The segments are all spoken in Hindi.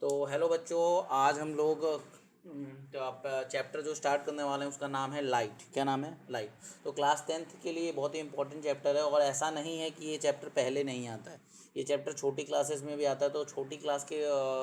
तो हेलो बच्चों, आज हम लोग तो आप चैप्टर जो स्टार्ट करने वाले हैं उसका नाम है लाइट। क्या नाम है? लाइट। तो क्लास 10th के लिए बहुत ही इंपॉर्टेंट चैप्टर है और ऐसा नहीं है कि ये चैप्टर पहले नहीं आता है। ये चैप्टर छोटी क्लासेस में भी आता है, तो छोटी क्लास के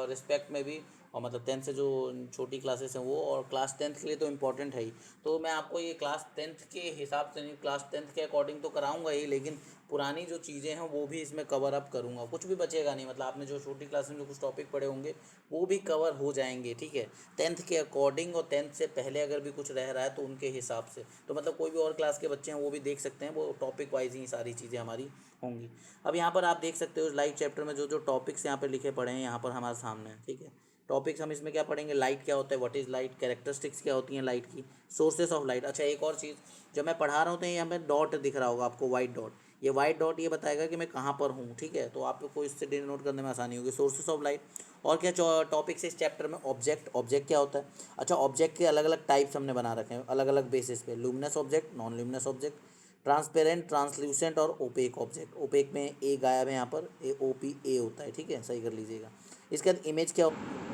रिस्पेक्ट में भी, और मतलब 10th से जो छोटी क्लासेस हैं वो, और क्लास 10th के लिए तो इम्पोर्टेंट है ही। तो मैं आपको ये क्लास 10th के हिसाब से नहीं, क्लास 10th के अकॉर्डिंग तो कराऊंगा ही, लेकिन पुरानी जो चीज़ें हैं वो भी इसमें कवर अप करूँगा। कुछ भी बचेगा नहीं, मतलब आपने जो छोटी क्लास में जो कुछ टॉपिक पढ़े होंगे वो भी कवर हो जाएंगे। ठीक है, 10th के अकॉर्डिंग, और 10th से पहले अगर भी कुछ रह रहा है तो उनके हिसाब से, तो मतलब कोई भी और क्लास के बच्चे हैं वो भी देख सकते हैं, वो टॉपिक वाइज ही सारी चीज़ें हमारी होंगी। अब यहाँ पर आप देख सकते हो लाइट चैप्टर में जो जो टॉपिक्स यहाँ पर लिखे पड़े हैं यहाँ पर हमारे सामने है। ठीक है, टॉपिक्स हम इसमें क्या पढ़ेंगे? लाइट क्या होता है, व्हाट इज़ लाइट, कैरेक्टरिस्टिक्स क्या होती हैं लाइट की, सोर्सेस ऑफ लाइट। अच्छा, एक और चीज़ जब मैं पढ़ा रहा हूँ तो यहाँ पे डॉट दिख रहा होगा आपको, वाइट डॉट। ये वाइट डॉट ये बताएगा कि मैं कहाँ पर हूँ। ठीक है, तो आपको इससे डिनोट करने में आसानी होगी। Sources of light. और क्या टॉपिक्स इस चैप्टर में? ऑब्जेक्ट। ऑब्जेक्ट क्या होता है? अच्छा, ऑब्जेक्ट के अलग अलग टाइप्स हमने बना रखे हैं अलग अलग बेसिस पे। Luminous object, non luminous object, transparent, translucent और ओपेक ऑब्जेक्ट। ओपेक में ए गायब है यहाँ पर, OPA होता है। ठीक है, सही कर लीजिएगा। इसके बाद इमेज क्या होती है?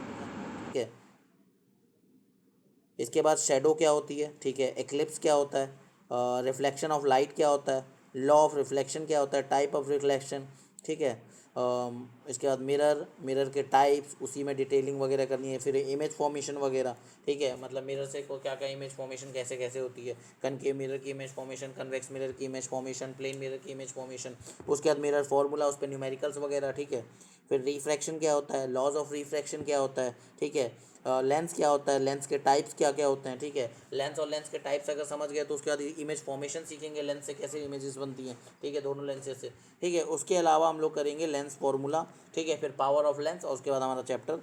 ठीक है, इसके बाद शेडो क्या होती है? ठीक है, एक्लिप्स क्या होता है? रिफ्लेक्शन ऑफ लाइट क्या होता है? लॉ ऑफ रिफ्लेक्शन क्या होता है? Type of reflection. ठीक है, इसके बाद मिरर, मिरर के टाइप्स, उसी में डिटेलिंग वगैरह करनी है। फिर इमेज फॉर्मेशन वगैरह। ठीक है, मतलब मिरर से को क्या क्या इमेज फॉर्मेशन कैसे कैसे होती है, कनकेव मिरर की इमेज फॉर्मेशन, कन्वेक्स मिरर की इमेज फॉर्मेशन, प्लेन मिरर की इमेज फॉर्मेशन। उसके बाद मिरर फार्मूला, उस पर न्यूमेरिकल्स वगैरह। ठीक है, फिर रिफ्रैक्शन क्या होता है, लॉज ऑफ रिफ्रैक्शन क्या होता है। ठीक है, लेंस क्या होता है, लेंस के टाइप्स क्या क्या होते हैं। ठीक है, लेंस और लेंस के टाइप्स अगर समझ गए तो उसके बाद इमेज फॉर्मेशन सीखेंगे, लेंस से कैसे इमेजेस बनती हैं। ठीक है, दोनों लेंसेज से। ठीक है, उसके अलावा हम लोग करेंगे लेंस फार्मूला। ठीक है, फिर पावर ऑफ लेंस, और उसके बाद हमारा चैप्टर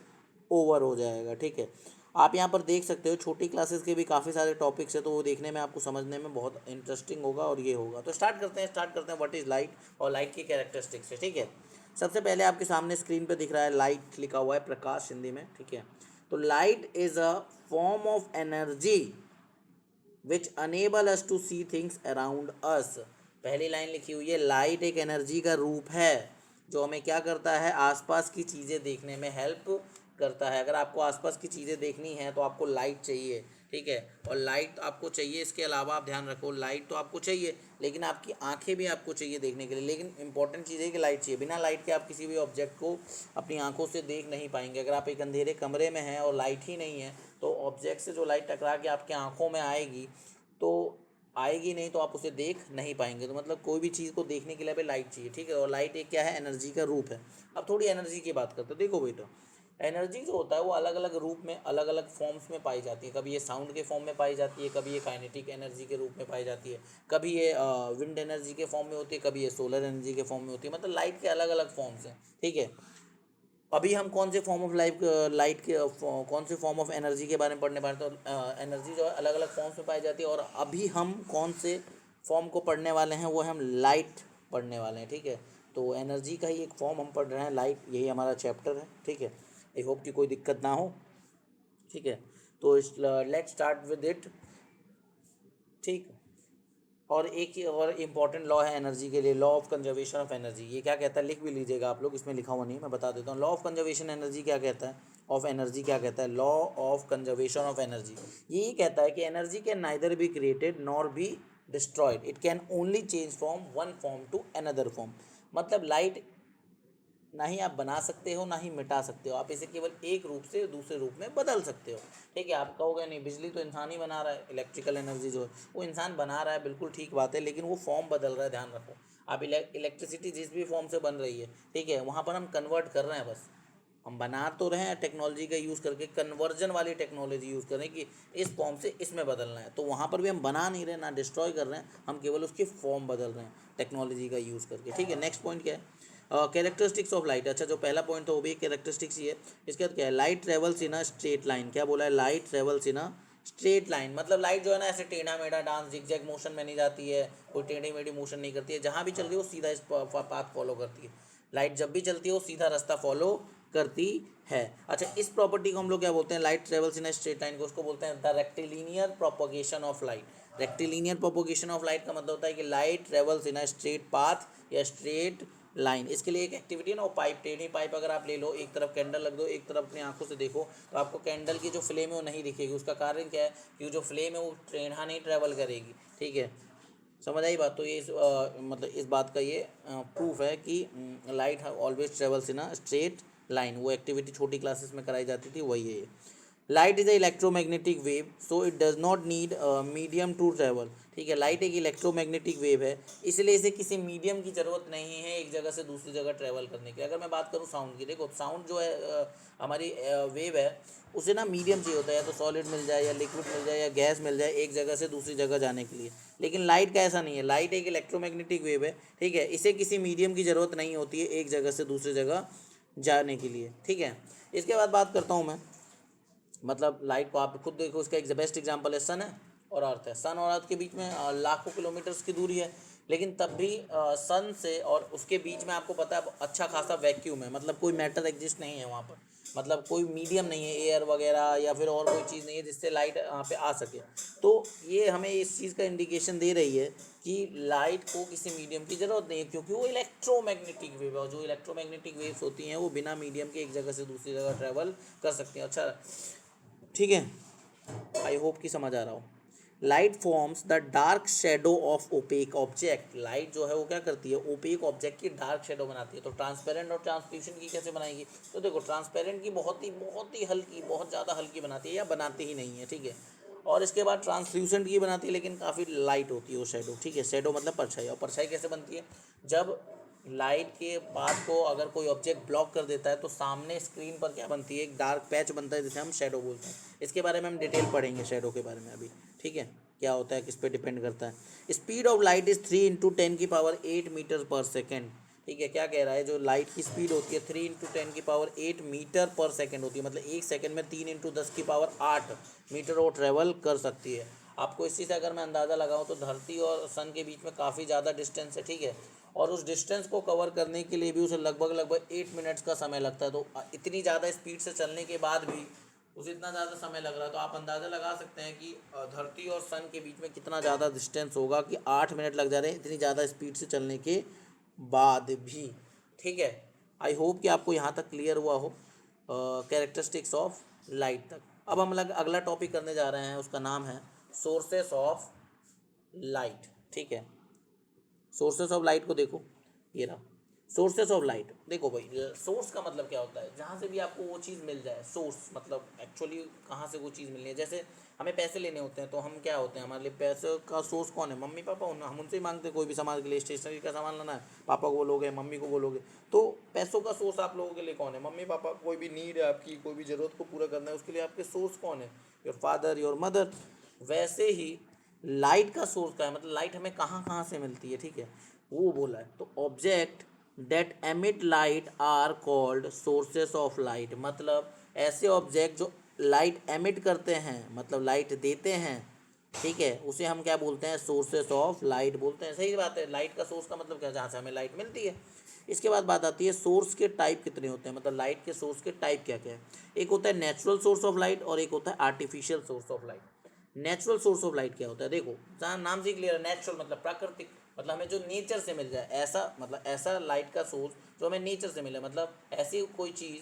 ओवर हो जाएगा। ठीक है, आप यहाँ पर देख सकते हो छोटी क्लासेस के भी काफ़ी सारे टॉपिक्स है, तो वो देखने में आपको समझने में बहुत इंटरेस्टिंग होगा और ये होगा। तो स्टार्ट करते हैं व्हाट इज़ लाइट और लाइट की कैरेक्टरिस्टिक्स है। ठीक है, सबसे पहले आपके सामने स्क्रीन पे दिख रहा है लाइट लिखा हुआ है, प्रकाश हिंदी में। ठीक है, तो light is a form of energy which enable us to see things around us. पहली लाइन लिखी हुई है, लाइट एक एनर्जी का रूप है जो हमें क्या करता है, आसपास की चीज़ें देखने में हेल्प करता है। अगर आपको आसपास की चीज़ें देखनी है तो आपको लाइट चाहिए। ठीक है, और लाइट आपको चाहिए, इसके अलावा आप ध्यान रखो, लाइट तो आपको चाहिए लेकिन आपकी आंखें भी आपको चाहिए देखने के लिए। लेकिन इंपॉर्टेंट चीज़ है कि लाइट चाहिए, बिना लाइट के आप किसी भी ऑब्जेक्ट को अपनी आंखों से देख नहीं पाएंगे। अगर आप एक अंधेरे कमरे में हैं और लाइट ही नहीं है तो ऑब्जेक्ट से जो लाइट टकरा के आपके आंखों में आएगी तो आएगी नहीं, तो आप उसे देख नहीं पाएंगे। तो मतलब कोई भी चीज़ को देखने के लिए भी लाइट चाहिए। ठीक है, और लाइट एक क्या है, एनर्जी का रूप है। अब थोड़ी एनर्जी की बात करते हैं। देखो बेटा, एनर्जी जो होता है वो अलग अलग रूप में, अलग अलग फॉर्म्स में पाई जाती है। कभी ये साउंड के फॉर्म में पाई जाती है, कभी ये काइनेटिक एनर्जी के रूप में पाई जाती है, कभी ये विंड एनर्जी के फॉर्म में होती है, कभी ये सोलर एनर्जी के फॉर्म में होती है। मतलब लाइट के अलग अलग फॉर्म्स हैं। ठीक है, अभी हम कौन से फॉर्म ऑफ लाइट के कौन से फॉर्म ऑफ एनर्जी के बारे में पढ़ने वाले हैं? तो एनर्जी जो है अलग अलग फॉर्म्स में पाई जाती है, और अभी हम कौन से फॉर्म को पढ़ने वाले हैं, वो हम लाइट पढ़ने वाले हैं। ठीक है, तो एनर्जी का ही एक फॉर्म हम पढ़ रहे हैं, लाइट, यही हमारा चैप्टर है। ठीक है, आई होप कि कोई दिक्कत ना हो। ठीक है, तो लेट स्टार्ट विद इट। ठीक, और एक ही और इम्पॉर्टेंट लॉ है एनर्जी के लिए, law of conservation of energy. ये क्या कहता है, लिख भी लीजिएगा आप लोग, इसमें लिखा हुआ नहीं, मैं बता देता हूँ। लॉ ऑफ कंजर्वेशन एनर्जी क्या कहता है, ऑफ एनर्जी क्या कहता है? Law of conservation of energy यही कहता है कि energy can neither be created nor be destroyed, it can only change from one form to another form. मतलब लाइट ना ही आप बना सकते हो ना ही मिटा सकते हो, आप इसे केवल एक रूप से दूसरे रूप में बदल सकते हो। ठीक है, आप कहोगे नहीं बिजली तो इंसान ही बना रहा है, इलेक्ट्रिकल एनर्जी जो है वो इंसान बना रहा है, बिल्कुल ठीक बात है, लेकिन वो फॉर्म बदल रहा है, ध्यान रखो। आप इलेक्ट्रिसिटी जिस भी फॉर्म से बन रही है, ठीक है, वहाँ पर हम कन्वर्ट कर रहे हैं बस। हम बना तो रहे हैं टेक्नोलॉजी का यूज़ करके, कन्वर्जन वाली टेक्नोलॉजी यूज़ कर रहे हैं कि इस फॉर्म से इसमें बदलना है। तो वहाँ पर भी हम बना नहीं रहे, ना डिस्ट्रॉय कर रहे हैं, हम केवल उसकी फॉर्म बदल रहे हैं टेक्नोलॉजी का यूज़ करके। ठीक है, नेक्स्ट पॉइंट क्या है? Characteristics of light. अच्छा, जो पहला पॉइंट था वो भी कैरेक्टरिस्टिक्स ही है। इसके बाद क्या है? Light travels in a straight line. क्या बोला है? Light travels in a straight line. मतलब लाइट जो है ना, ऐसे टेढ़ा मेढ़ा डांस जिगजैग मोशन में नहीं जाती है, कोई टेढ़ी मेढ़ी मोशन नहीं करती है, जहाँ भी चल रही है वो सीधा इस पाथ फॉलो करती है। लाइट जब भी चलती है वो सीधा रास्ता फॉलो करती है। अच्छा, इस प्रॉपर्टी को हम लोग क्या बोलते हैं? Light travels in a straight line को, उसको बोलते हैं the rectilinear propagation of light. Rectilinear propagation of light का मतलब होता है कि light travels in a straight path या स्ट्रेट लाइन। इसके लिए एक एक्टिविटी है ना, वो पाइप, टेढ़ी पाइप अगर आप ले लो, एक तरफ कैंडल रख दो, एक तरफ अपनी आंखों से देखो, तो आपको कैंडल की जो फ्लेम है वो नहीं दिखेगी। उसका कारण क्या है कि जो फ्लेम है वो टेढ़ा नहीं ट्रैवल करेगी, ठीक है, समझ आई बात। तो ये मतलब इस बात का ये प्रूफ है कि light always travels in a straight line. वो एक्टिविटी छोटी क्लासेस में कराई जाती थी, वही है ये। Light is a electromagnetic wave, so it does not need medium to travel, ठीक है। लाइट एक इलेक्ट्रोमैग्नेटिक वेव है, इसलिए इसे किसी मीडियम की ज़रूरत नहीं है एक जगह से दूसरी जगह ट्रैवल करने की। अगर मैं बात करूँ साउंड की, देखो साउंड जो है हमारी वेव है, उसे ना मीडियम चाहिए होता है, या तो सॉलिड मिल जाए या लिक्विड मिल जाए या गैस मिल जाए एक जगह से दूसरी जगह जाने के लिए। लेकिन लाइट का ऐसा नहीं है, लाइट एक इलेक्ट्रोमैग्नेटिक वेव है, ठीक है। इसे किसी मीडियम की ज़रूरत नहीं होती है एक जगह से दूसरी जगह जाने के लिए, ठीक है। इसके बाद बात करता हूँ मैं, मतलब लाइट को आप खुद देखो, उसका एक बेस्ट एग्जांपल है सन है और अर्थ है। सन और अर्थ के बीच में लाखों किलोमीटर्स की दूरी है, लेकिन तब भी सन से और उसके बीच में आपको पता है अच्छा खासा वैक्यूम है, मतलब कोई मैटर एग्जिस्ट नहीं है वहाँ पर, मतलब कोई मीडियम नहीं है, एयर वगैरह या फिर और कोई चीज़ नहीं है जिससे लाइट वहाँ पे आ सके। तो ये हमें इस चीज़ का इंडिकेशन दे रही है कि लाइट को किसी मीडियम की ज़रूरत नहीं है, क्योंकि वो इलेक्ट्रोमैग्नेटिक वेव है, और जो इलेक्ट्रोमैग्नेटिक वेव्स होती हैं वो बिना मीडियम के एक जगह से दूसरी जगह ट्रैवल कर सकती हैं। अच्छा, ठीक है, आई होप कि समझ आ रहा हो। Light forms the dark shadow of opaque object. Light जो है वो क्या करती है, ओपेक ऑब्जेक्ट की डार्क शेडो बनाती है। तो ट्रांसपेरेंट और ट्रांसल्यूसेंट की कैसे बनाएगी, तो देखो ट्रांसपेरेंट की बहुत ही हल्की, बहुत ज़्यादा हल्की बनाती है या बनाती ही नहीं है, ठीक है। और इसके बाद ट्रांसल्यूसेंट की बनाती है, लेकिन काफ़ी लाइट होती है वो शेडो, ठीक है। शेडो मतलब परछाई, और परछाई कैसे बनती है, जब लाइट के पाथ को अगर कोई ऑब्जेक्ट ब्लॉक कर देता है तो सामने स्क्रीन पर क्या बनती है, एक डार्क पैच बनता है जिसे हम शेडो बोलते हैं। इसके बारे में हम डिटेल पढ़ेंगे शेडो के बारे में अभी, ठीक है, क्या होता है, किस पे डिपेंड करता है। Speed of light is 3 × 10⁸ metre पर सेकेंड, ठीक है। क्या कह रहा है, जो लाइट की स्पीड होती है 3 × 10⁸ मीटर पर सेकेंड होती है, मतलब एक सेकेंड में 3 × 10⁸ मीटर वो ट्रेवल कर सकती है। आपको इसी से अगर मैं अंदाज़ा लगाऊं तो धरती और सन के बीच में काफ़ी ज़्यादा डिस्टेंस है, ठीक है, और उस डिस्टेंस को कवर करने के लिए भी उसे लगभग 8 मिनट्स का समय लगता है। तो इतनी ज़्यादा स्पीड से चलने के बाद भी उसे इतना ज़्यादा समय लग रहा है, तो आप अंदाज़ा लगा सकते हैं कि धरती और सन के बीच में कितना ज़्यादा डिस्टेंस होगा कि 8 मिनट लग जा रहे हैं इतनी ज़्यादा स्पीड से चलने के बाद भी, ठीक है। आई होप कि आपको यहाँ तक क्लियर हुआ हो कैरेक्टरिस्टिक्स ऑफ लाइट तक। अब हम अगला टॉपिक करने जा रहे हैं, उसका नाम है सोर्सेस ऑफ लाइट, ठीक है। सोर्सेस ऑफ लाइट को देखो, ये रहा सोर्सेस ऑफ लाइट। देखो भाई, सोर्स का मतलब क्या होता है, जहाँ से भी आपको वो चीज़ मिल जाए। सोर्स मतलब एक्चुअली कहाँ से वो चीज़ मिलनी है। जैसे हमें पैसे लेने होते हैं तो हम क्या होते हैं, हमारे लिए पैसे का सोर्स कौन है, मम्मी पापा। हम उनसे ही मांगते हैं, कोई भी सामान के लिए, स्टेशनरी का सामान लाना है, पापा को बोलोगे, मम्मी को बोलोगे। तो पैसों का सोर्स आप लोगों के लिए कौन है, मम्मी पापा। कोई भी नीड है आपकी, कोई भी ज़रूरत को पूरा करना है, उसके लिए आपके सोर्स कौन है, योर फादर, योर मदर। वैसे ही लाइट का सोर्स का है, मतलब लाइट हमें कहाँ कहाँ से मिलती है, ठीक है, वो बोला है। तो object that emit light are called sources of light, मतलब ऐसे ऑब्जेक्ट जो लाइट एमिट करते हैं, मतलब लाइट देते हैं, ठीक है, उसे हम क्या बोलते हैं, सोर्सेस ऑफ लाइट बोलते हैं। सही बात है, लाइट का सोर्स का मतलब क्या है, जहाँ से हमें लाइट मिलती है। इसके बाद बात आती है सोर्स के टाइप कितने होते हैं, मतलब लाइट के सोर्स के टाइप क्या क्या है। एक होता है नेचुरल सोर्स ऑफ लाइट और एक होता है artificial source of light. Natural source of light क्या होता है, देखो जहाँ नाम से क्लियर है, नेचुरल मतलब प्राकृतिक, मतलब हमें जो नेचर से मिल जाए, ऐसा मतलब ऐसा लाइट का सोर्स जो हमें नेचर से मिले, मतलब ऐसी कोई चीज़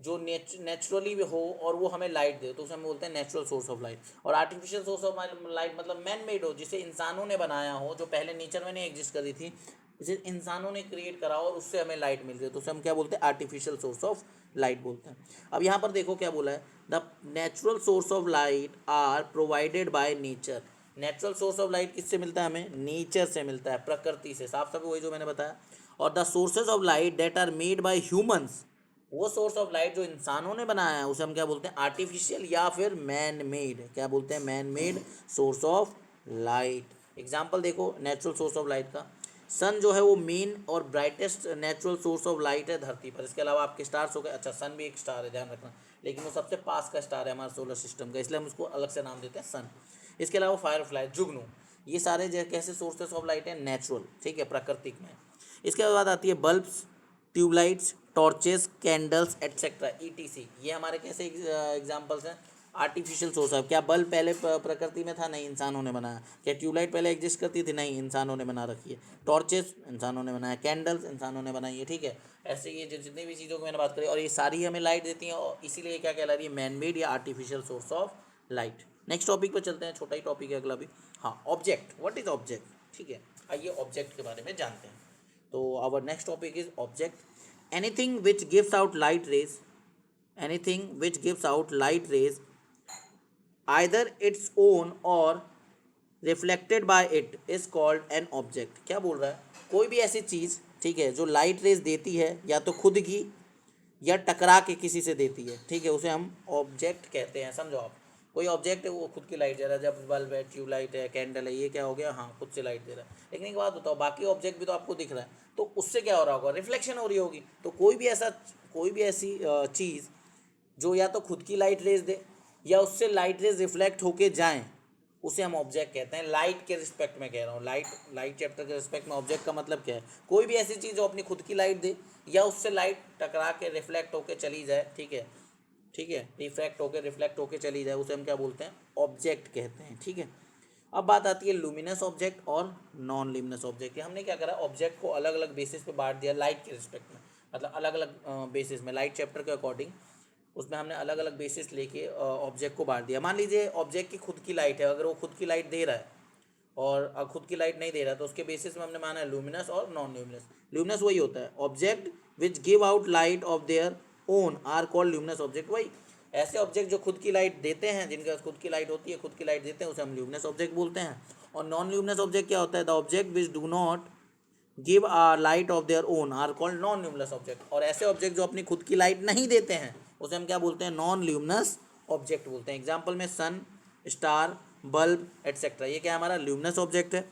जो नेचुरली हो और वो हमें लाइट दे, तो उसे हम बोलते हैं नेचुरल सोर्स ऑफ लाइट। और आर्टिफिशियल सोर्स ऑफ लाइट मतलब मैन मेड हो, जिसे इंसानों ने बनाया हो, जो पहले नेचर में नहीं एग्जिस्ट करी थी, जिसे इंसानों ने क्रिएट करा और उससे हमें लाइट मिल रही है, तो उसे हम क्या बोलते हैं, आर्टिफिशियल सोर्स ऑफ लाइट बोलते हैं। अब यहाँ पर देखो क्या बोला है, the natural source of light are provided by nature. Natural source of light किससे मिलता है, हमें नेचर से मिलता है, प्रकृति से, साफ साफ वही जो मैंने बताया। और the sources of light that are made by humans, वो सोर्स ऑफ लाइट जो इंसानों ने बनाया है उसे हम क्या बोलते हैं, आर्टिफिशियल या फिर मैन मेड। क्या बोलते हैं, man made source of light. Example देखो नेचुरल सोर्स ऑफ लाइट का, सन जो है वो मेन और brightest natural source of light है धरती पर। इसके अलावा आपके स्टार्स हो गए, अच्छा सन भी एक स्टार है, ध्यान रखना, लेकिन वो सबसे पास का स्टार है हमारे सोलर सिस्टम का, इसलिए हम उसको अलग से नाम देते हैं सन। इसके अलावा फायर फ्लाई, जुगनू, ये सारे कैसे सोर्सेस ऑफ लाइट है, नेचुरल, ठीक है, प्राकृतिक में। इसके बाद आती है bulbs, tubelights, torches, candles etcetera ETC, ये हमारे कैसे एग्जाम्पल्स हैं, आर्टिफिशियल सोर्स ऑफ, क्या बल्ब पहले प्रकृति में था? नहीं, इंसानों ने बनाया। क्या ट्यूबलाइट पहले एग्जिस्ट करती थी? नहीं, इंसानों ने बना रखी है। टॉर्चेस इंसानों ने बनाया, कैंडल्स इंसानों ने बनाई है, ठीक है। ऐसे ये जो जितनी भी चीज़ों की मैंने बात करी और ये सारी हमें लाइट देती हैं, और इसीलिए क्या कहला रही है? मैन मेड या artificial source of light. Next topic पर चलते हैं, छोटा ही टॉपिक है अगला भी। हाँ, ऑब्जेक्ट, व्हाट इज ऑब्जेक्ट, ठीक है। आइए ऑब्जेक्ट के बारे में जानते हैं। तो our next topic is object. Anything which gives out light rays, anything which gives out light rays either its own or reflected by it is called an object। क्या बोल रहा है? कोई भी ऐसी चीज़, ठीक है, जो लाइट रेज देती है या तो खुद की या टकरा के किसी से देती है, ठीक है, उसे हम ऑब्जेक्ट कहते हैं। समझो आप, कोई ऑब्जेक्ट है वो खुद की लाइट दे रहा है, जब बल्ब है, ट्यूबलाइट है, कैंडल है, ये क्या हो गया? हाँ, खुद से लाइट दे रहा है। लेकिन एक बात बताओ, बाकी ऑब्जेक्ट भी तो आपको दिख रहा है, तो उससे क्या हो रहा होगा? रिफ्लेक्शन हो रही होगी। तो कोई भी ऐसी चीज़ जो या तो खुद की लाइट रेज दे या उससे लाइट रेज रिफ्लेक्ट होके जाएं, उसे हम ऑब्जेक्ट कहते हैं। लाइट के रिस्पेक्ट में कह रहा हूँ, लाइट चैप्टर के रिस्पेक्ट में ऑब्जेक्ट का मतलब क्या है? कोई भी ऐसी चीज़ जो अपनी खुद की लाइट दे या उससे लाइट टकरा के रिफ्लेक्ट होके चली जाए, ठीक है, ठीक है, रिफ्लेक्ट होके चली जाए, उसे हम क्या बोलते हैं? ऑब्जेक्ट कहते हैं, ठीक है। अब बात आती है लुमिनस ऑब्जेक्ट और नॉन लुमिनस ऑब्जेक्ट। हमने क्या करा? ऑब्जेक्ट को अलग अलग बेसिस पे बांट दिया लाइट के रिस्पेक्ट में, मतलब अलग अलग बेसिस में, लाइट चैप्टर के अकॉर्डिंग उसमें हमने अलग अलग बेसिस लेके ऑब्जेक्ट को बांट दिया। मान लीजिए ऑब्जेक्ट की खुद की लाइट है, अगर वो खुद की लाइट दे रहा है और खुद की लाइट नहीं दे रहा, तो उसके बेसिस में हमने माना है लुमिनस और नॉन लुमिनस। लुमिनस वही होता है, object which give out light of their own are called luminous object. वही ऐसे ऑब्जेक्ट जो खुद की लाइट देते हैं, जिनके पास खुद की लाइट होती है, खुद की लाइट देते हैं, उसे हम ल्यूमिनस ऑब्जेक्ट बोलते हैं। और नॉन ल्यूमिनस ऑब्जेक्ट क्या होता है? The object which do not give a light of their own are called non luminous object. और ऐसे ऑब्जेक्ट जो अपनी खुद की लाइट नहीं देते हैं, उसे हम क्या बोलते हैं? नॉन ल्यूमिनस ऑब्जेक्ट बोलते हैं। एग्जाम्पल में सन, स्टार, बल्ब एट्सेट्रा, ये क्या हमारा ल्यूमिनस ऑब्जेक्ट है।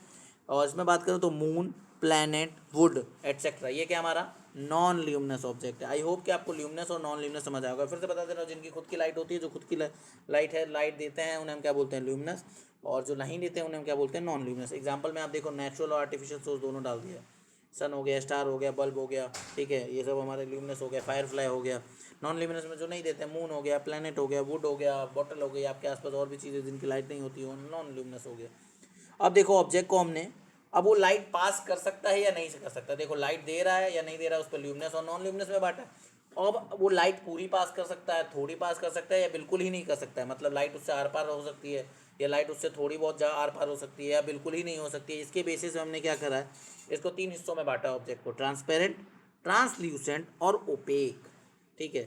और इसमें बात करूँ तो मून, प्लैनेट, वुड एट्सेट्रा, ये क्या हमारा? नॉन ल्यूमिनस ऑब्जेक्ट है। आई होप कि आपको ल्यूमिनस और नॉन ल्यूमिनस समझ आएगा। फिर से बता दे रहा हूँ, जिनकी खुद की लाइट होती है, जो खुद की लाइट है, लाइट देते हैं, उन्हें हम क्या बोलते हैं? ल्यूमिनस। और जो नहीं देते हैं उन्हें हम क्या बोलते हैं? Non luminous. एग्जाम्पल में आप देखो, नेचुरल और आर्टिफिशियल सोर्स दोनों डाल दिया। सन हो गया, स्टार हो गया, बल्ब हो गया, ठीक है, ये सब हमारे ल्यूमिनस हो गया। फायरफ्लाई हो गया। नॉन ल्यूमिनस में जो नहीं देते, मून हो गया, प्लैनेट हो गया, वुड हो गया, बॉटल हो गई, आपके आसपास और भी चीज़ें जिनकी लाइट नहीं होती, वो नॉन ल्यूमिनस हो गया। अब देखो ऑब्जेक्ट को हमने, अब वो लाइट पास कर सकता है या नहीं कर सकता। देखो लाइट दे रहा है या नहीं दे रहा है, उस पर ल्यूमिनस और नॉन ल्यूमिनस में बांटा है। अब वो लाइट पूरी पास कर सकता है, थोड़ी पास कर सकता है, या बिल्कुल ही नहीं कर सकता है। मतलब लाइट उससे आर पार हो सकती है, या लाइट उससे थोड़ी बहुत जा आर पार हो सकती है, या बिल्कुल ही नहीं हो सकती है। इसके बेसिस पे हमने क्या करा है? इसको 3 हिस्सों में बांटा ऑब्जेक्ट को, ट्रांसपेरेंट, ट्रांसल्यूसेंट और ओपेक, ठीक है।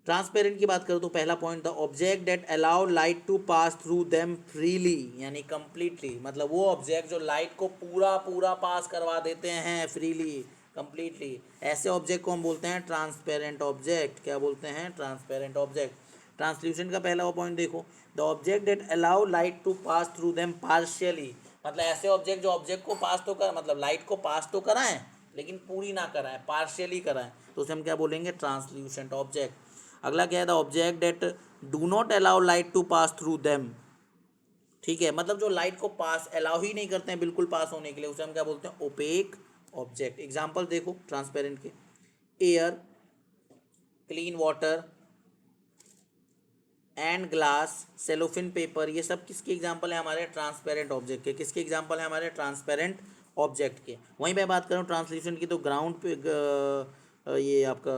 ट्रांसपेरेंट की बात करूँ तो पहला point, the object that allow light to pass through them freely, यानी कंप्लीटली, मतलब वो ऑब्जेक्ट जो लाइट को पूरा पूरा पास करवा देते हैं फ्रीली, कंप्लीटली, ऐसे ऑब्जेक्ट को हम बोलते हैं ट्रांसपेरेंट ऑब्जेक्ट। क्या बोलते हैं? Transparent object. ट्रांसल्यूसेंट का पहला वो पॉइंट देखो, the object that allow light to pass through them partially, मतलब ऐसे ऑब्जेक्ट जो ऑब्जेक्ट को पास तो कर, मतलब लाइट को पास तो कराएं लेकिन पूरी ना कराएं, पार्शियली कराएं, तो उसे हम क्या बोलेंगे? Translucent object. अगला क्या है? The object that do not allow light to pass through them, ठीक है, मतलब जो लाइट को पास अलाउ ही नहीं करते हैं बिल्कुल पास होने के लिए, उसे हम क्या बोलते हैं? Opaque object. एग्जाम्पल देखो ट्रांसपेरेंट के, air, clean water and glass, cellophane paper, ये सब किसके एग्जाम्पल है? हमारे ट्रांसपेरेंट ऑब्जेक्ट के। किसके एग्जाम्पल है? हमारे ट्रांसपेरेंट ऑब्जेक्ट के। वहीं पे बात करूँ ट्रांसल्यूशन की, तो ग्राउंड पे ये आपका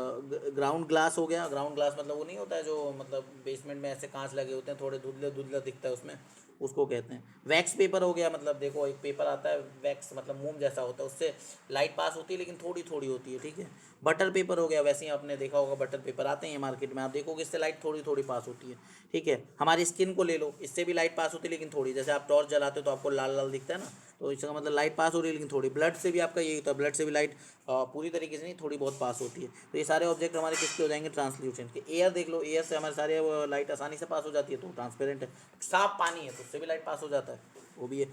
ग्राउंड ग्लास हो गया। ग्राउंड ग्लास मतलब वो नहीं होता है जो, मतलब बेसमेंट में ऐसे कांच लगे होते हैं, थोड़े धुंधले धुंधला दिखता है उसमें, उसको कहते हैं। वैक्स पेपर हो गया, मतलब देखो एक पेपर आता है वैक्स, मतलब मोम जैसा होता है, उससे लाइट पास होती है लेकिन थोड़ी थोड़ी होती है, ठीक है। बटर पेपर हो गया, वैसे ही आपने देखा होगा बटर पेपर आते हैं मार्केट में, आप देखोगे इससे लाइट थोड़ी थोड़ी पास होती है, ठीक है। हमारी स्किन को ले लो, इससे भी लाइट पास होती है लेकिन थोड़ी, जैसे आप टॉर्च जलाते हो तो आपको लाल लाल दिखता है ना, तो इसका मतलब लाइट पास हो रही है लेकिन थोड़ी। ब्लड से भी आपका यही होता है, ब्लड से भी लाइट पूरी तरीके से नहीं, थोड़ी बहुत पास होती है। तो ये सारे ऑब्जेक्ट हमारे किसके हो जाएंगे? ट्रांसल्यूसेंट के। एयर देख लो, एयर से हमारे सारे लाइट आसानी से पास हो जाती है, तो ट्रांसपेरेंट है। साफ पानी है तो उससे भी लाइट पास हो जाता है, वो भी है।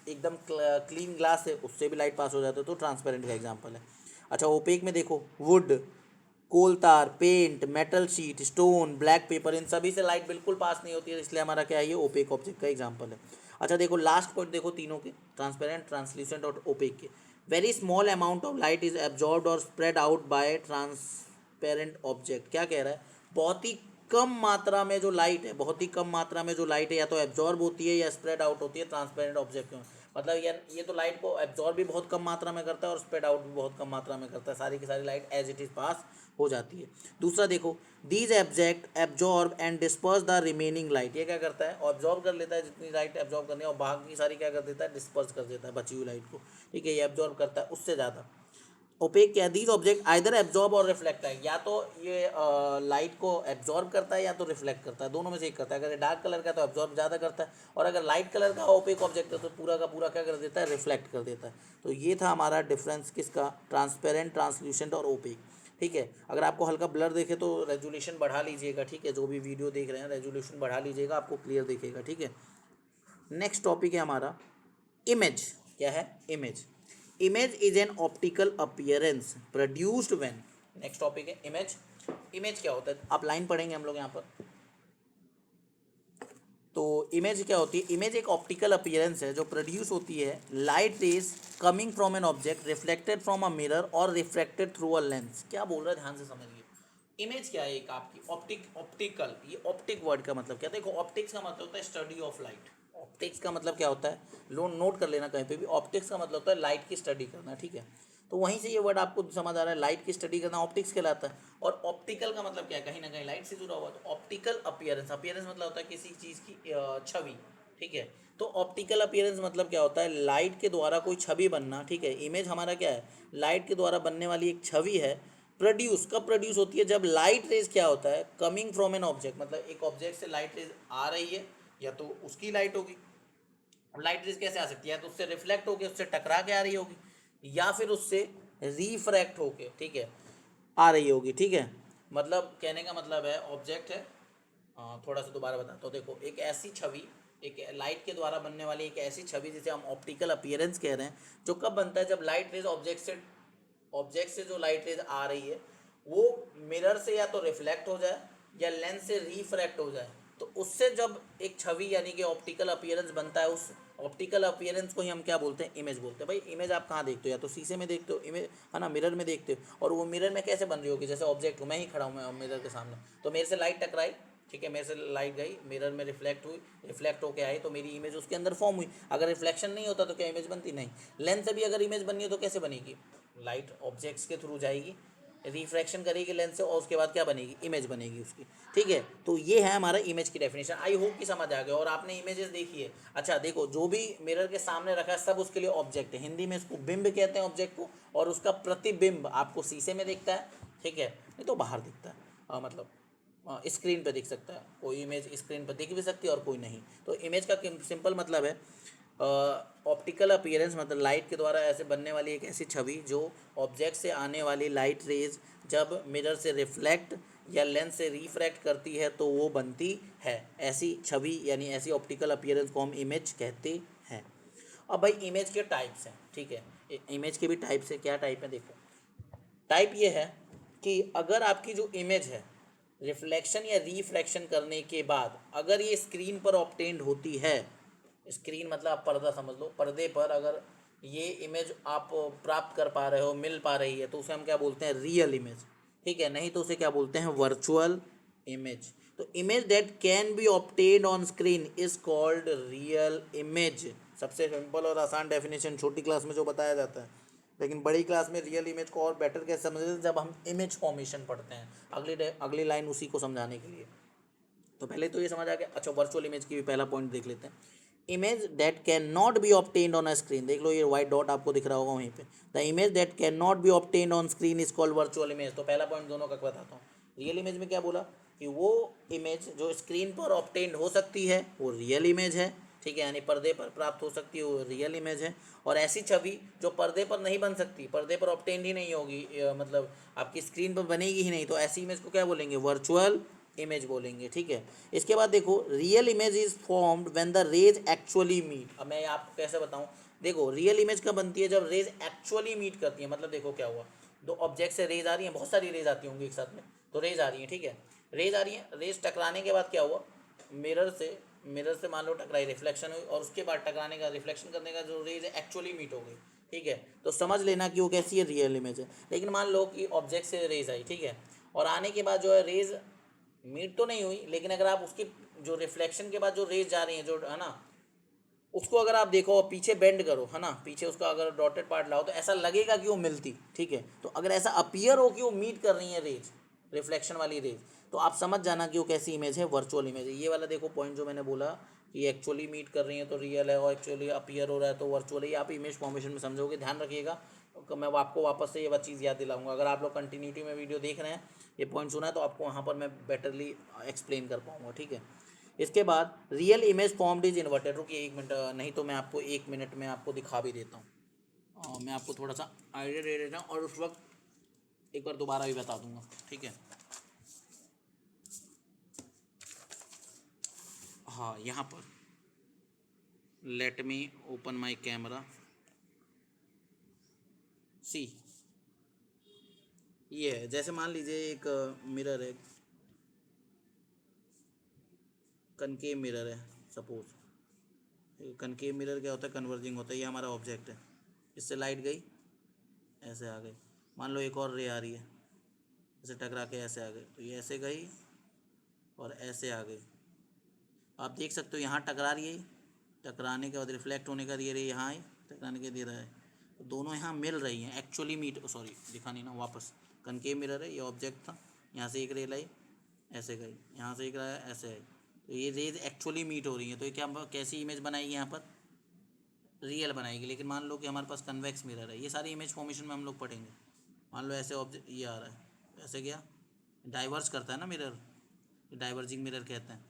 एकदम क्लीन ग्लास है, उससे भी लाइट पास हो जाता है, तो ट्रांसपेरेंट का एग्जाम्पल है। अच्छा, ओपेक में देखो, wood, coal tar, paint, metal sheet, stone, black paper, इन सभी से लाइट बिल्कुल पास नहीं होती है, इसलिए हमारा क्या है? ये ओपेक ऑब्जेक्ट का एग्जांपल है। अच्छा देखो लास्ट पॉइंट देखो तीनों के, ट्रांसपेरेंट, ट्रांसल्यूसेंट और ओपेक के। Very small amount of light is absorbed और spread out by transparent object. क्या कह रहा है? बहुत ही कम मात्रा में जो लाइट है, बहुत ही कम मात्रा में जो लाइट है या तो एब्जॉर्ब होती है या स्प्रेड आउट होती है ट्रांसपेरेंट ऑब्जेक्ट में। मतलब यार ये तो लाइट को एब्जॉर्ब भी बहुत कम मात्रा में करता है और स्प्रेड आउट भी बहुत कम मात्रा में करता है, सारी की सारी light as it is pass हो जाती है। दूसरा देखो, these object absorb and disperse the remaining light, ये क्या करता है, ऑब्जॉर्ब कर लेता है जितनी लाइट एब्जॉर्ब करनी है और बाकी सारी क्या कर देता है, डिस्पर्स कर देता है बची हुई लाइट को, ठीक है, ये एब्जॉर्ब करता है उससे ज़्यादा। ओपेक क्या, दीज ऑब्जेक्ट आइदर एब्जॉर्ब और रिफ्लेक्ट है, या तो ये लाइट को एब्जॉर्ब करता है या तो रिफ्लेक्ट करता है, दोनों में से एक करता है। अगर डार्क कलर का है तो एब्जॉर्ब ज़्यादा करता है, और अगर लाइट कलर का ओपेक ऑब्जेक्ट है तो पूरा का पूरा क्या कर देता है, रिफ्लेक्ट कर देता है। तो ये था हमारा डिफरेंस किसका, ट्रांसपेरेंट, ट्रांसल्यूसेंट और ओपेक, ठीक है। अगर आपको हल्का ब्लर देखे तो रेजोल्यूशन बढ़ा लीजिएगा, ठीक है, जो भी वीडियो देख रहे हैं रेजोल्यूशन बढ़ा लीजिएगा, आपको क्लियर दिखेगा, ठीक है। नेक्स्ट टॉपिक है हमारा इमेज। क्या है, image. Image is an optical appearance produced when, next topic है इमेज। इमेज क्या होता है, आप लाइन पढ़ेंगे हम लोग यहाँ पर। तो इमेज क्या होती है, इमेज एक ऑप्टिकल अपीयरेंस है जो प्रोड्यूस होती है light rays coming from an object reflected from a mirror और रिफ्लेक्टेड थ्रू अ लेंस। क्या बोल रहा है ध्यान से समझिए। इमेज क्या है, एक आपकी ऑप्टिकल, ये ऑप्टिक वर्ड का मतलब क्या है, देखो ऑप्टिक्स का मतलब होता है स्टडी ऑफ लाइट। ऑप्टिक्स का मतलब क्या होता है, लोग नोट कर लेना कहीं पे भी, ऑप्टिक्स का मतलब होता है लाइट की स्टडी करना, ठीक है। तो वहीं से ये वर्ड आपको समझ आ रहा है, लाइट की स्टडी करना ऑप्टिक्स कहलाता है। और ऑप्टिकल का मतलब क्या है, कहीं ना कहीं लाइट से जुड़ा हुआ, तो ऑप्टिकल अपीयरेंस, अपीयरेंस मतलब होता है किसी चीज़ की छवि, ठीक है। तो ऑप्टिकल अपीयरेंस मतलब क्या होता है, लाइट के द्वारा कोई छवि बनना, ठीक है। इमेज हमारा क्या है, लाइट के द्वारा बनने वाली एक छवि है। प्रोड्यूस कब प्रोड्यूस होती है, जब लाइट रेज क्या होता है, कमिंग फ्रॉम एन ऑब्जेक्ट, मतलब एक ऑब्जेक्ट से लाइट रेज आ रही है, या तो उसकी लाइट होगी। लाइट रेज कैसे आ सकती है, तो उससे रिफ्लेक्ट होके उससे टकरा के आ रही होगी, या फिर उससे रिफ्रैक्ट होके, ठीक है, आ रही होगी, ठीक है। मतलब कहने का मतलब है ऑब्जेक्ट है, थोड़ा सा दोबारा बताता हूँ। देखो एक ऐसी छवि, एक लाइट के द्वारा बनने वाली एक ऐसी छवि जिसे हम ऑप्टिकल अपीयरेंस कह रहे हैं, जो कब बनता है, जब लाइट रेज ऑब्जेक्ट से जो लाइट रेज आ रही है वो मिरर से या तो रिफ्लेक्ट हो जाए या लेंस से रिफ्रैक्ट हो जाए, तो उससे जब एक छवि यानी कि ऑप्टिकल अपीयरेंस बनता है, उस ऑप्टिकल अपीयरेंस को ही हम क्या बोलते हैं, इमेज बोलते हैं। भाई इमेज आप कहाँ देखते हो, या तो शीशे में देखते हो इमेज, है ना, मिरर में देखते हो, और वो मिरर में कैसे बन रही होगी, जैसे ऑब्जेक्ट हूँ, मैं ही खड़ा हूँ मैं मिरर के सामने, तो मेरे से लाइट टकराई, ठीक है, मेरे से लाइट गई मिरर में, रिफ्लेक्ट हुई, रिफ्लेक्ट होके आई, तो मेरी इमेज उसके अंदर फॉर्म हुई। अगर रिफ्लेक्शन नहीं होता तो क्या इमेज बनती, नहीं। लेंस से भी अगर इमेज बननी हो तो कैसे बनेगी, लाइट ऑब्जेक्ट्स के थ्रू जाएगी, रिफ्रैक्शन करेगी लेंस से, और उसके बाद क्या बनेगी, इमेज बनेगी उसकी, ठीक है। तो ये है हमारा इमेज की डेफिनेशन। आई होप कि समझ आ गया, और आपने इमेजेस देखी है। अच्छा देखो, जो भी मिरर के सामने रखा है सब उसके लिए ऑब्जेक्ट है, हिंदी में इसको बिंब कहते हैं ऑब्जेक्ट को, और उसका प्रतिबिंब आपको शीशे में दिखता है, ठीक है, नहीं तो बाहर दिखता है, मतलब स्क्रीन पे दिख सकता है, कोई इमेज स्क्रीन पर दिख भी सकती है और कोई नहीं। तो इमेज का सिंपल मतलब है ऑप्टिकल अपीयरेंस, मतलब लाइट के द्वारा ऐसे बनने वाली एक ऐसी छवि जो ऑब्जेक्ट से आने वाली लाइट रेज जब मिरर से रिफ्लेक्ट या लेंस से रिफ्रैक्ट करती है तो वो बनती है, ऐसी छवि यानी ऐसी ऑप्टिकल अपीयरेंस को हम इमेज कहते हैं। अब भाई इमेज के टाइप्स हैं, ठीक है, इमेज के भी टाइप्स है। क्या टाइप है, देखो टाइप ये है कि अगर आपकी जो इमेज है रिफ्लेक्शन या रिफ्रैक्शन करने के बाद अगर ये स्क्रीन पर ऑब्टेन्ड होती है, स्क्रीन मतलब आप पर्दा समझ लो, पर्दे पर अगर ये इमेज आप प्राप्त कर पा रहे हो, मिल पा रही है, तो उसे हम क्या बोलते हैं, रियल इमेज, ठीक है, नहीं तो उसे क्या बोलते हैं, वर्चुअल इमेज। तो image that can be obtained on screen is called real image. सबसे सिंपल और आसान डेफिनेशन छोटी क्लास में जो बताया जाता है, लेकिन बड़ी क्लास में रियल इमेज को और बेटर कैसे समझते हैं, जब हम इमेज फॉर्मेशन पढ़ते हैं। अगली लाइन उसी को समझाने के लिए, तो पहले तो ये समझ आ गया। अच्छा वर्चुअल इमेज की भी पहला पॉइंट देख लेते हैं। Image that can not be obtained on a screen, देख लो ये वाइट डॉट आपको दिख रहा होगा वहीं पे, the image that can not be obtained on screen is called virtual image. तो पहला पॉइंट दोनों का बताता हूँ। रियल इमेज में क्या बोला कि वो इमेज जो स्क्रीन पर ऑब्टेन्ड हो सकती है वो रियल इमेज है, ठीक है, यानी पर्दे पर प्राप्त हो सकती है वो रियल इमेज है। और ऐसी छवि जो पर्दे पर नहीं बन सकती, पर्दे पर ऑब्टेन्ड ही नहीं होगी, मतलब आपकी स्क्रीन पर बनेगी ही नहीं, तो ऐसी इमेज को क्या बोलेंगे, वर्चुअल इमेज बोलेंगे, ठीक है। इसके बाद देखो real image is formed when the rays actually meet. अब मैं आपको कैसे बताऊं, देखो रियल इमेज कब बनती है, जब रेज एक्चुअली मीट करती है। मतलब देखो क्या हुआ, दो ऑब्जेक्ट से रेज आ रही हैं, बहुत सारी रेज आती होंगी एक साथ में, तो रेज आ रही हैं, ठीक है, रेज आ रही हैं, रेज टकराने के बाद क्या हुआ, मिरर से मान लो टकराई, रिफ्लेक्शन हुई, और उसके बाद टकराने का रिफ्लेक्शन करने का जो रेज है एक्चुअली मीट हो गई, ठीक है, तो समझ लेना कि वो कैसी है, रियल इमेज है। लेकिन मान लो कि ऑब्जेक्ट से रेज आई, ठीक है, और आने के बाद जो है रेज मीट तो नहीं हुई, लेकिन अगर आप उसकी जो रिफ्लेक्शन के बाद जो रेज जा रही हैं जो है ना, उसको अगर आप देखो और पीछे बेंड करो है ना, पीछे उसका अगर डॉटेड पार्ट लाओ तो ऐसा लगेगा कि वो मिलती, ठीक है। तो अगर ऐसा अपीयर हो कि वो मीट कर रही है रेज, रिफ्लेक्शन वाली रेज, तो आप समझ जाना कि वो कैसी इमेज है, वर्चुअल इमेज है। ये वाला देखो पॉइंट जो मैंने बोला कि एक्चुअली मीट कर रही है तो रियल है, और एक्चुअली अपीयर हो रहा है तो वर्चुअल है, ये आप इमेज फॉर्मेशन में समझोगे, ध्यान रखिएगा। मैं आपको वापस से ये बात चीज़ याद दिलाऊंगा, अगर आप लोग कंटिन्यूटी में वीडियो देख रहे हैं, ये पॉइंट सुना है, तो आपको वहाँ पर मैं बेटरली एक्सप्लेन कर पाऊँगा, ठीक है। इसके बाद real image formed is inverted, रुकिए एक मिनट, नहीं तो मैं आपको एक मिनट में आपको दिखा भी देता हूँ, मैं आपको थोड़ा सा आइडिया दे देता हूँ और उस वक्त एक बार दोबारा भी बता दूंगा, ठीक है। हाँ, यहाँ पर let me open my camera, see, ये है, जैसे मान लीजिए एक मिरर है, कनकेव मिरर है सपोज। कनकेव मिरर क्या होता है, कन्वर्जिंग होता है, ये हमारा ऑब्जेक्ट है, इससे लाइट गई, ऐसे आ गई। मान लो एक और रे आ रही है, ऐसे टकरा के ऐसे आ गई, तो ये ऐसे गई और ऐसे आ गई। आप देख सकते हो यहाँ टकरा रही है, टकराने के बाद रिफ्लेक्ट होने का ये रही, यहाँ आई, टकराने के दे रहा है, तो दोनों यहाँ मिल रही हैं एक्चुअली मीट, सॉरी दिखा नहीं ना, वापस कनकेव मिरर है, ये ऑब्जेक्ट था, यहाँ से एक रे लाई, ऐसे गई, यहाँ से एक रे ऐसे आई, तो ये रेज एक्चुअली मीट हो रही है, तो ये क्या कैसी इमेज बनाएगी यहाँ पर, रियल बनाएगी। लेकिन मान लो कि हमारे पास कन्वेक्स मिरर है, ये सारी इमेज फॉर्मेशन में हम लोग पढ़ेंगे। मान लो ऐसे ऑब्जेक्ट ये आ रहा है, ऐसे गया, डाइवर्स करता है ना मिरर, डाइवर्जिंग मिरर कहते हैं,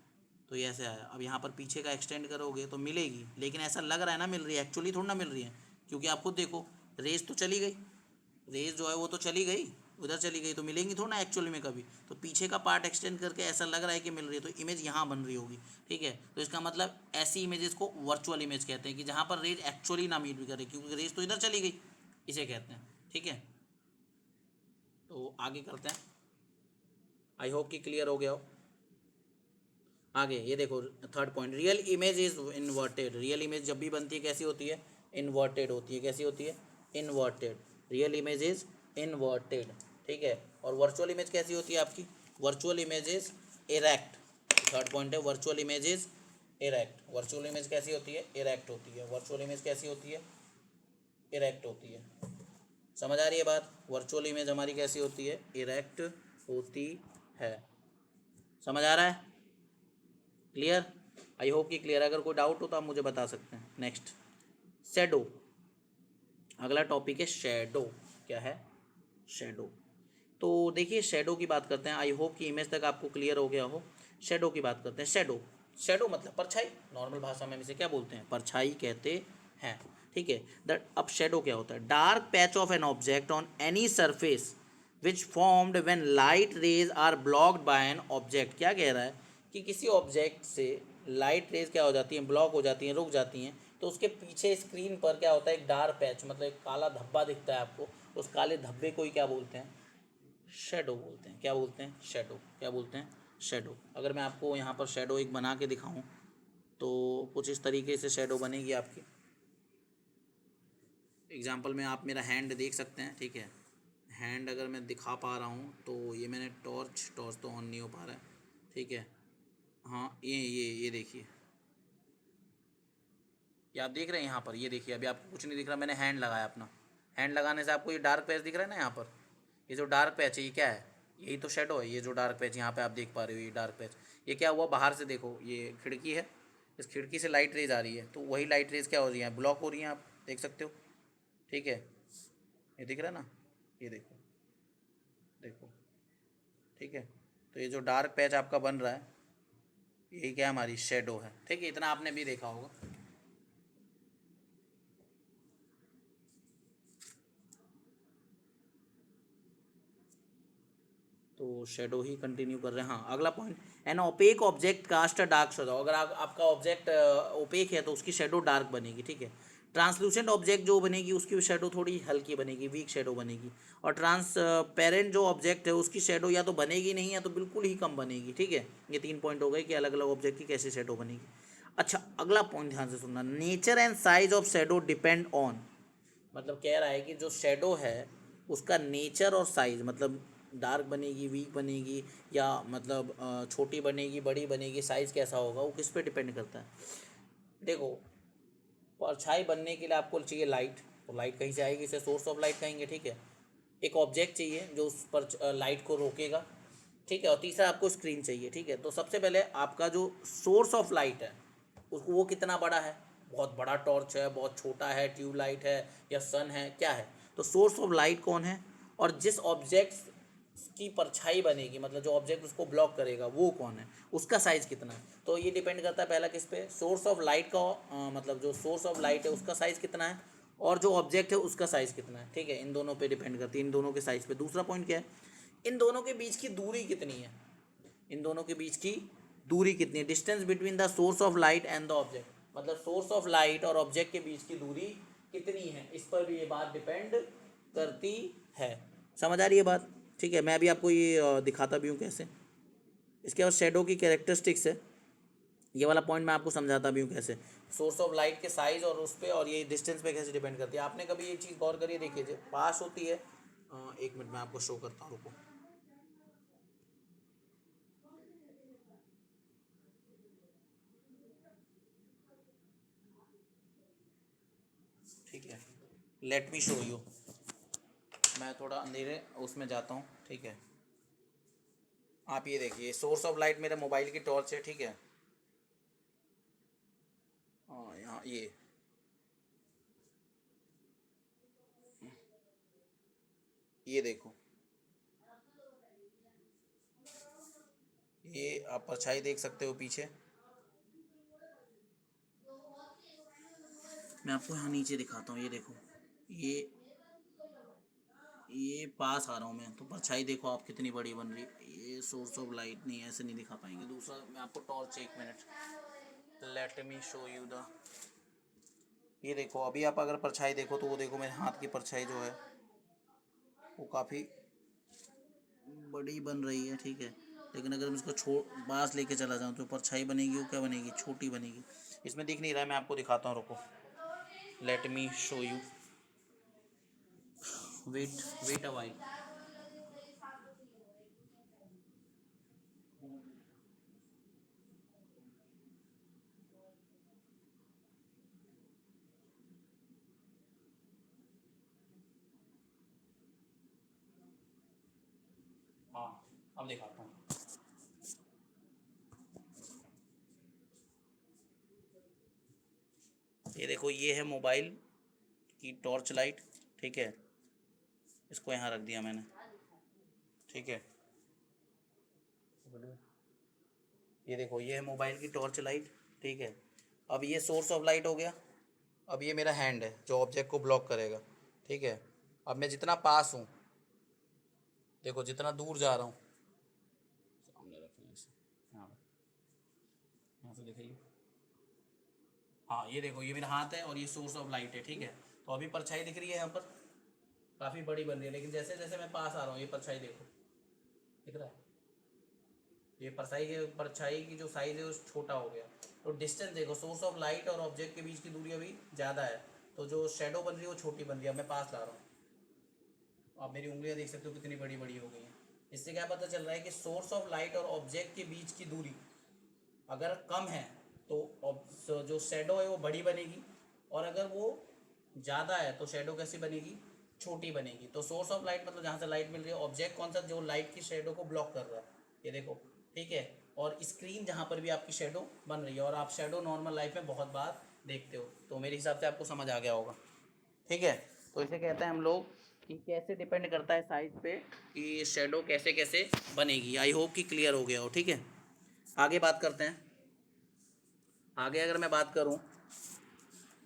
तो ये ऐसे आया। अब यहाँ पर पीछे का एक्सटेंड करोगे तो मिलेगी, लेकिन ऐसा लग रहा है ना मिल रही है, एक्चुअली थोड़ा ना मिल रही है, क्योंकि आप खुद देखो, रेस तो चली गई, रेस जो है वो तो चली गई, उधर चली गई, तो मिलेंगी थोड़ा ना एक्चुअली में कभी, तो पीछे का पार्ट एक्सटेंड करके ऐसा लग रहा है कि मिल रही है, तो इमेज यहाँ बन रही होगी, ठीक है। तो इसका मतलब ऐसी इमेजेस को वर्चुअल इमेज कहते हैं, कि जहाँ पर रेज एक्चुअली ना मीट भी करे, क्योंकि रेज तो इधर चली गई, इसे कहते हैं, ठीक है। तो आगे करते हैं, आई होप कि क्लियर हो गया हो। आगे ये देखो, third point, real image is inverted. Real image जब भी बनती है कैसी होती है, इन्वर्टेड होती है, कैसी होती है, inverted. Real image is inverted, ठीक है। और वर्चुअल इमेज कैसी होती है आपकी, virtual image is erect. Third point है, virtual image is erect. Virtual image कैसी होती है, इरेक्ट होती है। वर्चुअल इमेज कैसी होती है, इरेक्ट होती है। समझ आ रही है बात, वर्चुअल इमेज हमारी कैसी होती है, इरेक्ट होती है। समझ आ रहा है, क्लियर, आई होप कि क्लियर। अगर कोई डाउट हो तो आप मुझे बता सकते हैं। नेक्स्ट, शेडो, अगला टॉपिक है शेडो। क्या है, शेडो। तो देखिए शेडो की बात करते हैं, आई होप कि इमेज तक आपको क्लियर हो गया हो। शेडो की बात करते हैं, शेडो, शेडो मतलब परछाई, नॉर्मल भाषा में हम इसे क्या बोलते हैं, परछाई कहते हैं, ठीक है। दैट, अब शेडो क्या होता है, dark patch of an object on any surface which formed when light rays are blocked by an object. क्या कह रहा है कि किसी ऑब्जेक्ट से लाइट रेज क्या हो जाती हैं, ब्लॉक हो जाती हैं, रुक जाती हैं, तो उसके पीछे स्क्रीन पर क्या होता है, एक डार्क पैच, मतलब एक काला धब्बा दिखता है आपको, उस काले धब्बे को ही क्या बोलते हैं, शेडो बोलते हैं। क्या बोलते हैं, शेडो। क्या बोलते हैं, शेडो। अगर मैं आपको यहाँ पर शेडो एक बना के दिखाऊं तो कुछ इस तरीके से शेडो बनेगी आपकी। एग्जांपल में आप मेरा हैंड देख सकते हैं, ठीक है। हैंड अगर मैं दिखा पा रहा हूँ तो ये मैंने टॉर्च तो ऑन नहीं हो पा रहा है, ठीक है। हाँ, ये देखिए, ये आप देख रहे हैं यहाँ पर, ये देखिए, अभी आपको कुछ नहीं दिख रहा, मैंने हैंड लगाया अपना, हैंड लगाने से आपको ये डार्क पैच दिख रहा है ना यहाँ पर, ये जो डार्क पैच है ये क्या है, यही तो शेडो है। ये जो डार्क पैच यहाँ पे आप देख पा रहे हो, ये डार्क पैच, ये क्या हुआ, बाहर से देखो, ये खिड़की है, इस खिड़की से लाइट रेज आ रही है, तो वही लाइट रेज क्या हो रही है, ब्लॉक हो रही है, आप देख सकते हो, ठीक है। ये दिख रहा है ना, ये देखो, देखो, ठीक है। तो ये जो डार्क पैच आपका बन रहा है, ये क्या हमारी शेडो है, ठीक है। इतना आपने भी देखा होगा। तो शेडो ही कंटिन्यू कर रहे हैं। हाँ, अगला point, an opaque object cast a dark shadow. अगर आपका ऑब्जेक्ट ओपेक है तो उसकी शेडो डार्क बनेगी, ठीक है। ट्रांसलूसेंट ऑब्जेक्ट जो बनेगी उसकी शेडो थोड़ी हल्की बनेगी, वीक शेडो बनेगी। और ट्रांसपेरेंट जो ऑब्जेक्ट है उसकी शेडो या तो बनेगी नहीं या तो बिल्कुल ही कम बनेगी, ठीक है। ये 3 पॉइंट हो गए कि अलग अलग ऑब्जेक्ट की कैसे शेडो बनेगी। अच्छा, अगला पॉइंट ध्यान से सुनना, nature and size of shadow depend on, मतलब कह रहा है कि जो शेडो है उसका नेचर और साइज, मतलब डार्क बनेगी, वीक बनेगी, या मतलब छोटी बनेगी, बड़ी बनेगी, साइज़ कैसा होगा, वो किस पे डिपेंड करता है। देखो, परछाई बनने के लिए आपको चाहिए लाइट, तो लाइट कहीं से आएगी, इसे सोर्स ऑफ लाइट कहेंगे, ठीक है। एक ऑब्जेक्ट चाहिए जो उस पर लाइट को रोकेगा, ठीक है। और तीसरा आपको स्क्रीन चाहिए, ठीक है। तो सबसे पहले आपका जो सोर्स ऑफ लाइट है उसको, वो कितना बड़ा है, बहुत बड़ा टॉर्च है, बहुत छोटा है, ट्यूबलाइट है, या सन है, क्या है। तो सोर्स ऑफ लाइट कौन है, और जिस ऑब्जेक्ट की परछाई बनेगी, मतलब जो ऑब्जेक्ट उसको ब्लॉक करेगा, वो कौन है, उसका साइज़ कितना है। तो ये डिपेंड करता है पहला किस पे, सोर्स ऑफ लाइट का, मतलब जो सोर्स ऑफ लाइट है उसका साइज़ कितना है, और जो ऑब्जेक्ट है उसका साइज़ कितना है, ठीक है। इन दोनों पे डिपेंड करती है, इन दोनों के साइज़ पे। दूसरा पॉइंट क्या है, इन दोनों के बीच की दूरी कितनी है, इन दोनों के बीच की दूरी कितनी है, distance between the source of light and the object, मतलब सोर्स ऑफ लाइट और ऑब्जेक्ट के बीच की दूरी कितनी है, इस पर भी ये बात डिपेंड करती है। समझ आ रही है बात, ठीक है। मैं अभी आपको ये दिखाता भी हूँ कैसे। इसके बाद शेडो की कैरेक्टरिस्टिक्स है, ये वाला पॉइंट मैं आपको समझाता भी हूँ कैसे, सोर्स ऑफ लाइट के साइज़ और उस पर, और ये डिस्टेंस पे कैसे डिपेंड करती है। आपने कभी ये चीज़ गौर करिए, देखिए जो पास होती है, एक मिनट मैं आपको शो करता हूँ, रुको। ठीक है, लेट मी शो यू। मैं थोड़ा अंधेरे उसमें जाता हूँ, ठीक है। आप ये देखिए, सोर्स ऑफ लाइट मेरा मोबाइल की टॉर्च है, ठीक है। हाँ, यहाँ ये देखो, ये आप परछाई देख सकते हो पीछे। मैं आपको यहाँ नीचे दिखाता हूँ, ये देखो, ये ये पास आ रहा हूँ मैं, तो परछाई देखो आप कितनी बड़ी बन रही है। ये सोर्स ऑफ लाइट नहीं है, ऐसे नहीं दिखा पाएंगे। दूसरा मैं आपको टॉर्च, एक minute, late me show you the, ये देखो, अभी आप अगर परछाई देखो तो वो देखो, मेरे हाथ की परछाई जो है वो काफ़ी बड़ी बन रही है, ठीक है। लेकिन अगर मैं इसको पास लेके चला जाऊँ तो परछाई बनेगी, वो क्या बनेगी, छोटी बनेगी। इसमें दिख नहीं रहा है, मैं आपको दिखाता हूँ, रुको, let me show you, wait wait a while. हाँ, अब दिखाता हूँ। ये देखो, ये है मोबाइल की टॉर्च लाइट, ठीक है। इसको यहाँ रख दिया मैंने, ठीक है। ये देखो, ये है मोबाइल की टॉर्च लाइट, ठीक है। अब ये सोर्स ऑफ लाइट हो गया। अब ये मेरा हैंड है जो ऑब्जेक्ट को ब्लॉक करेगा, ठीक है। अब मैं जितना पास हूँ, देखो जितना दूर जा रहा हूँ, सामने रखने से, हाँ, यहाँ से दिखाइए। हाँ, ये देखो, ये मेरा हाथ है और ये सोर्स ऑफ लाइट है, ठीक है। तो अभी परछाई दिख रही है यहाँ पर, काफ़ी बड़ी बन रही है, लेकिन जैसे जैसे मैं पास आ रहा हूँ, ये परछाई देखो, दिख रहा है, ये परछाई की जो साइज़ है वो छोटा हो गया। तो डिस्टेंस देखो, सोर्स ऑफ लाइट और ऑब्जेक्ट के बीच की दूरी अभी ज़्यादा है, तो जो शेडो बन रही है वो छोटी बन रही है। अब मैं पास ला रहा हूँ, आप मेरी उंगलियां देख सकते हो कितनी बड़ी बड़ी हो गई हैं। इससे क्या पता चल रहा है कि सोर्स ऑफ लाइट और ऑब्जेक्ट के बीच की दूरी अगर कम है तो जो शेडो है वो बड़ी बनेगी, और अगर वो ज़्यादा है तो शेडो कैसी बनेगी, छोटी बनेगी। तो सोर्स ऑफ लाइट मतलब जहाँ से लाइट मिल रही है, ऑब्जेक्ट कौन सा, जो लाइट की शेडो को ब्लॉक कर रहा है, ये देखो, ठीक है। और स्क्रीन जहाँ पर भी आपकी शेडो बन रही है, और आप शेडो नॉर्मल लाइफ में बहुत बार देखते हो, तो मेरे हिसाब से आपको समझ आ गया होगा, ठीक है। तो इसे कहते हैं हम लोग कि कैसे डिपेंड करता है साइज पे कि शेडो कैसे कैसे बनेगी। आई होप कि क्लियर हो गया हो, ठीक है। आगे बात करते हैं। आगे अगर मैं बात करूं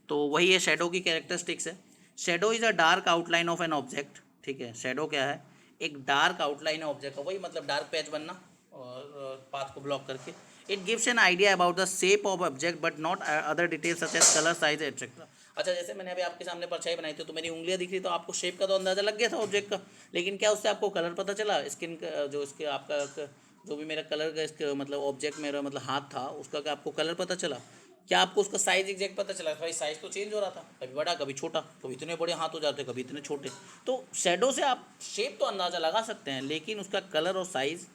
तो वही है, शेडो की कैरेक्टरिस्टिक्स है। Shadow is a dark outline of an object, ठीक है। शेडो क्या है, एक डार्क आउटलाइन है ऑब्जेक्ट का, वही मतलब डार्क पैच बनना और पाथ को ब्लॉक करके। It gives an idea about the shape of object but not other details such as colour, size etcetera. अच्छा, जैसे मैंने अभी आपके सामने परछाई बनाई थी तो मेरी उंगलियां दिख रही, तो आपको शेप का तो अंदाज़ा लग गया था ऑब्जेक्ट का, लेकिन क्या उससे आपको कलर पता चला, स्किन का जो इसके आपका जो भी मेरा कलर का इसका मतलब ऑब्जेक्ट मेरा मतलब हाथ था, उसका क्या आपको कलर पता चला, क्या आपको उसका साइज एग्जैक्ट पता चला? भाई साइज तो चेंज हो रहा था, कभी बड़ा कभी छोटा, कभी इतने बड़े हाथ हो जाते कभी इतने छोटे। तो शेडो से आप शेप तो अंदाज़ा लगा सकते हैं, लेकिन उसका कलर और साइज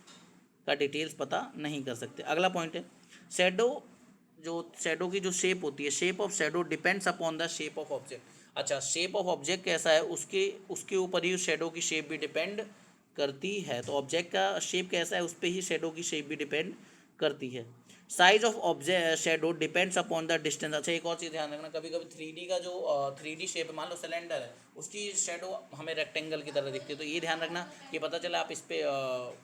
का डिटेल्स पता नहीं कर सकते। अगला पॉइंट है शेडो। जो शेडो की जो शेप होती है, shape of shadow depends upon the shape of object. अच्छा, शेप ऑफ ऑब्जेक्ट कैसा है उसके उसके ऊपर ही शेडो की शेप भी डिपेंड करती है। तो ऑब्जेक्ट का शेप कैसा है उस पर ही शेडो की शेप भी डिपेंड करती है। Size of object shadow depends upon the distance. अच्छा, एक और चीज़ ध्यान रखना, कभी कभी 3D का जो 3D शेप है, मान लो सिलेंडर है, उसकी शेडो हमें रेक्टेंगल की तरह दिखती है। तो ये ध्यान रखना कि पता चला आप इस पर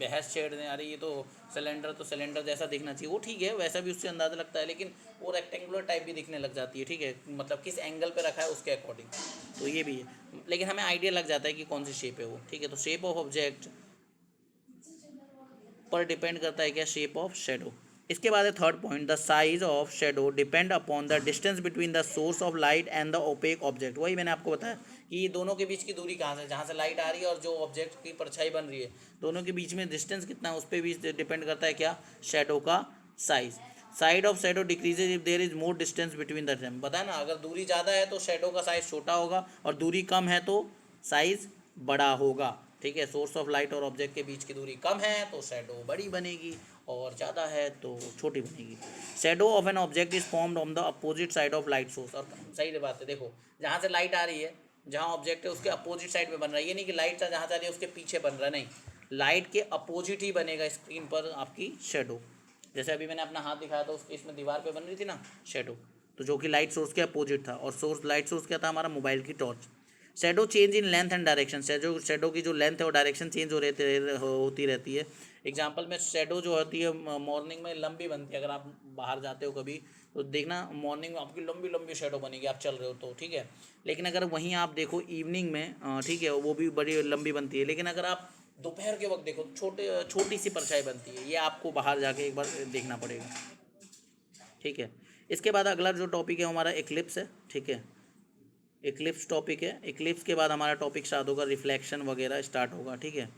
बहस छेड़ दें, अरे ये तो सिलेंडर जैसा दिखना चाहिए, वो ठीक है, वैसा भी उससे अंदाज़ा लगता है, लेकिन वो रेक्टेंगुलर टाइप भी दिखने लग जाती है। ठीक है, मतलब किस एंगल पे रखा है उसके अकॉर्डिंग, तो ये भी है, लेकिन हमें आइडिया लग जाता है कि कौन सी शेप है वो। ठीक है, तो शेप ऑफ ऑब्जेक्ट पर डिपेंड करता है क्या? Shape of shadow. इसके बाद है third point, the size of shadow depend upon the distance between the source of light and the opaque object. वही मैंने आपको बताया कि ये दोनों के बीच की दूरी कहाँ से, जहाँ से लाइट आ रही है और जो ऑब्जेक्ट की परछाई बन रही है, दोनों के बीच में डिस्टेंस कितना है उस पर भी डिपेंड करता है क्या? शेडो का size. Size of shadow decreases if there is more distance between the them. बताया ना, अगर दूरी ज़्यादा है तो शेडो का साइज छोटा होगा, और दूरी कम है तो साइज बड़ा होगा। ठीक है, सोर्स ऑफ लाइट और ऑब्जेक्ट के बीच की दूरी कम है तो शेडो बड़ी बनेगी, और ज़्यादा है तो छोटी बनेगी। Shadow of an object is formed on the opposite side of light source. और सही बात है, देखो जहाँ से लाइट आ रही है, जहाँ ऑब्जेक्ट है उसके अपोजिट साइड में बन रहा है, ये नहीं कि लाइट जहाँ से आ रही है उसके पीछे बन रहा है, नहीं, लाइट के अपोजिट ही बनेगा स्क्रीन पर आपकी शेडो। जैसे अभी मैंने अपना हाथ दिखाया था, उसके इसमें दीवार पे बन रही थी ना शेडो, तो जो कि लाइट सोर्स के अपोजिट था, और सोर्स लाइट सोर्स क्या था? हमारा मोबाइल की torch. Shadow change in length and direction. Shadow की जो लेंथ है वो डायरेक्शन चेंज होती रहती है। एग्जांपल में शेडो जो होती है मॉर्निंग में लंबी बनती है, अगर आप बाहर जाते हो कभी तो देखना मॉर्निंग में आपकी लंबी लंबी शेडो बनेगी, आप चल रहे हो तो, ठीक है। लेकिन अगर वहीं आप देखो इवनिंग में, ठीक है, वो भी बड़ी लंबी बनती है। लेकिन अगर आप दोपहर के वक्त देखो, छोटी सी परछाई बनती है। ये आपको बाहर जाके एक बार देखना पड़ेगा। ठीक है, इसके बाद अगला जो टॉपिक है हमारा एक्लिप्स है। ठीक है, एक्लिप्स टॉपिक है। एक्लिप्स के बाद हमारा टॉपिक स्टार्ट होगा, रिफ्लेक्शन वगैरह स्टार्ट होगा। ठीक है,